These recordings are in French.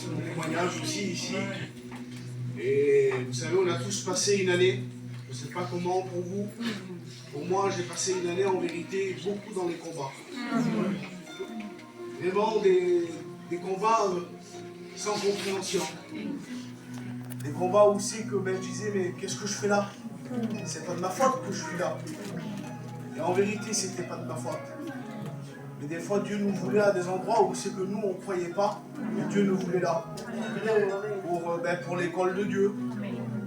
c'est mon témoignage aussi ici. Et vous savez, on a tous passé une année, je ne sais pas comment pour vous. Pour moi, j'ai passé une année en vérité beaucoup dans les combats. Vraiment des combats sans compréhension. Des combats où c'est que je disais, mais qu'est-ce que je fais là? C'est pas de ma faute que je suis là. Et en vérité, c'était pas de ma faute. Mais des fois, Dieu nous voulait à des endroits où c'est que nous, on ne croyait pas, mais Dieu nous voulait là. Pour l'école de Dieu,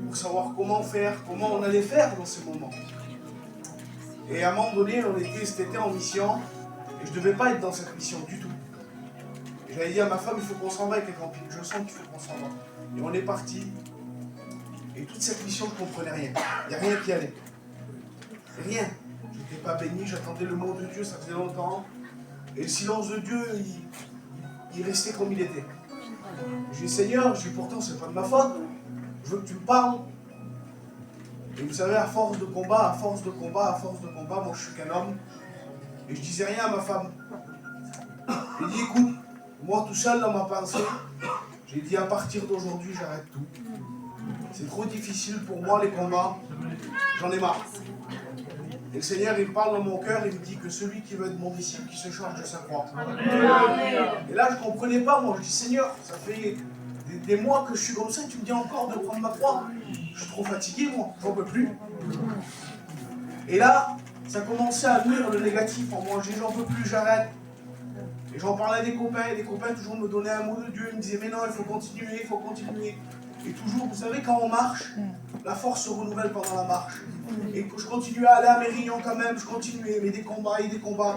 pour savoir comment faire, comment on allait faire dans ces moments. Et à un moment donné, on était cet été en mission, et je ne devais pas être dans cette mission du tout. Et j'avais dit à ma femme, il faut qu'on s'en va avec les campings, je sens qu'il faut qu'on s'en va. Et on est parti, et toute cette mission, je ne comprenais rien. Il n'y a rien qui allait. Rien. Je n'étais pas béni, j'attendais le mot de Dieu, ça faisait longtemps. Et le silence de Dieu, il restait comme il était. J'ai dit, Seigneur, pourtant, c'est pas de ma faute. Je veux que tu me parles. Et vous savez, à force de combat, moi je suis qu'un homme. Et je disais rien à ma femme. J'ai dit, écoute, moi tout seul dans ma pensée, j'ai dit, à partir d'aujourd'hui, j'arrête tout. C'est trop difficile pour moi les combats. J'en ai marre. Et le Seigneur, il me parle dans mon cœur, il me dit que celui qui veut être mon disciple, qui se charge de sa croix. Et là, je ne comprenais pas, moi. Je dis, Seigneur, ça fait des mois que je suis comme ça, tu me dis encore de prendre ma croix. Je suis trop fatigué, moi, j'en peux plus. Et là, ça commençait à nuire le négatif en moi. Je dis, j'en peux plus, j'arrête. Et j'en parlais à des copains toujours me donnaient un mot de Dieu, ils me disaient, mais non, il faut continuer, il faut continuer. Et toujours, vous savez, quand on marche, la force se renouvelle pendant la marche. Et que je continuais à aller à Mérignan quand même, je continuais, mais des combats et des combats.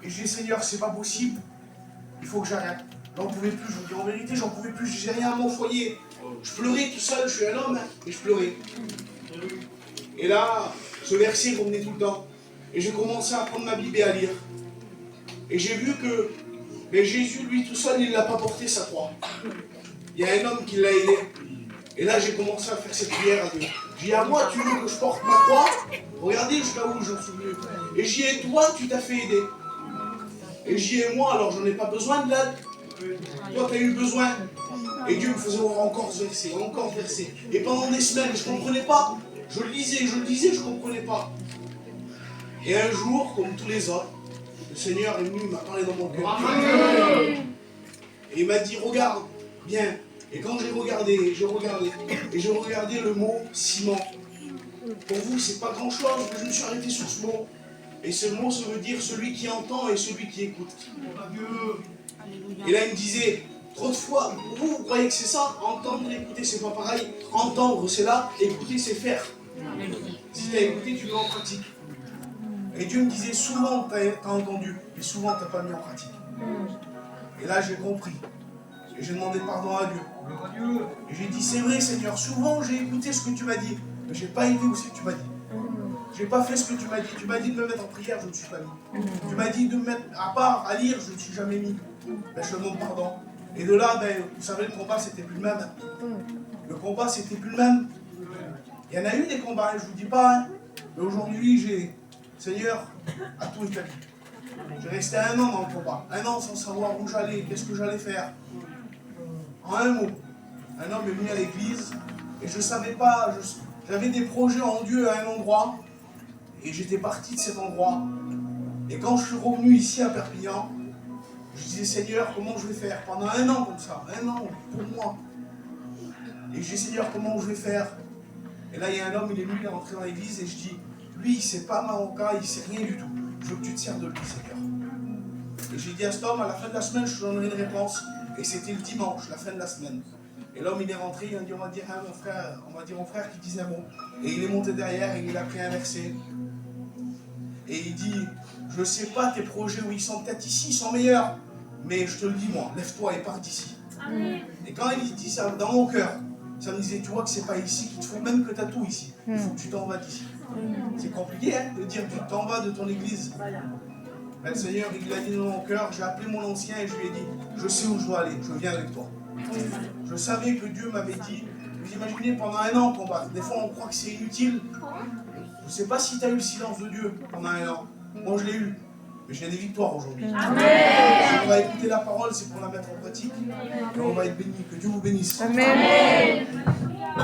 Et je dis, Seigneur, c'est pas possible, il faut que j'arrête. J'en pouvais plus, je vous dis en vérité, j'en pouvais plus, j'ai rien à mon foyer. Je pleurais tout seul, je suis un homme, et je pleurais. Et là, ce verset revenait tout le temps. Et j'ai commencé à prendre ma Bible et à lire. Et j'ai vu que Jésus, lui tout seul, il ne l'a pas porté sa croix. Il y a un homme qui l'a aidé. Et là, j'ai commencé à faire cette prière à Dieu. J'ai dit, à moi, tu veux que je porte ma croix? Regardez jusqu'à où j'en suis venu. Et j'y ai, toi, tu t'as fait aider. Et j'y ai, moi, alors j'en ai pas besoin de l'aide. Toi, tu as eu besoin. Et Dieu me faisait voir encore ce verset. Et pendant des semaines, je ne comprenais pas. Je le lisais, je ne comprenais pas. Et un jour, comme tous les autres, le Seigneur est venu, il m'a parlé dans mon cœur. Et il m'a dit, regarde, bien. Et quand j'ai regardé, je regardais le mot ciment. Pour vous, c'est pas grand chose, mais je me suis arrêté sur ce mot. Et ce mot, ça veut dire celui qui entend et celui qui écoute. Et là, il me disait, trop de fois, vous croyez que c'est ça? Entendre et écouter, c'est pas pareil. Entendre, c'est là, écouter, c'est faire. Si tu as écouté, tu mets en pratique. Et Dieu me disait, souvent tu as entendu, mais souvent tu n'as pas mis en pratique. Et là, j'ai compris. Et j'ai demandé pardon à Dieu. Et j'ai dit, c'est vrai Seigneur, souvent j'ai écouté ce que tu m'as dit, mais je n'ai pas été où c'est que tu m'as dit. Je n'ai pas fait ce que tu m'as dit. Tu m'as dit de me mettre en prière, je ne me suis pas mis. Tu m'as dit de me mettre à part, à lire, je ne me suis jamais mis. Ben, je te demande pardon. Et de là, vous savez, le combat, c'était plus le même. Le combat, c'était plus le même. Il y en a eu des combats, je ne vous dis pas. Hein. Mais aujourd'hui, Seigneur, à tout établi. J'ai resté 1 an dans le combat. 1 an sans savoir où j'allais, qu'est-ce que j'allais faire. En un mot, un homme est venu à l'église et je ne savais pas, j'avais des projets en Dieu à un endroit et j'étais parti de cet endroit. Et quand je suis revenu ici à Perpignan, je disais Seigneur, comment je vais faire? Pendant 1 an comme ça, 1 an pour moi. Et je dis Seigneur, comment je vais faire? Et là il y a un homme, il est venu, il est rentré dans l'église et je dis, lui, c'est pas marocain, il sait rien du tout. Je veux que tu te sers de lui, Seigneur. Et j'ai dit à cet homme, à la fin de la semaine, je te donnerai une réponse. Et c'était le dimanche, la fin de la semaine. Et l'homme, il est rentré, il a dit, on va dire au frère qui disait un mot. Et il est monté derrière et il a pris un verset. Et il dit, je ne sais pas tes projets où ils sont peut-être ici, ils sont meilleurs. Mais je te le dis, moi, lève-toi et pars d'ici. Et quand il dit ça, dans mon cœur, ça me disait, tu vois que c'est pas ici qu'il te faut, même que tu as tout ici. Il faut que tu t'en vas d'ici. C'est compliqué, hein, de dire, tu t'en vas de ton église. Ben, le Seigneur, il l'a dit dans mon cœur, j'ai appelé mon ancien et je lui ai dit, je sais où je dois aller, je viens avec toi. Je savais que Dieu m'avait dit, vous imaginez pendant 1 an combattre. Des fois on croit que c'est inutile. Je ne sais pas si tu as eu le silence de Dieu pendant 1 an. Moi je l'ai eu. Mais j'ai des victoires aujourd'hui. Amen. Si on va écouter la parole, c'est pour la mettre en pratique. Et on va être bénis. Que Dieu vous bénisse. Amen.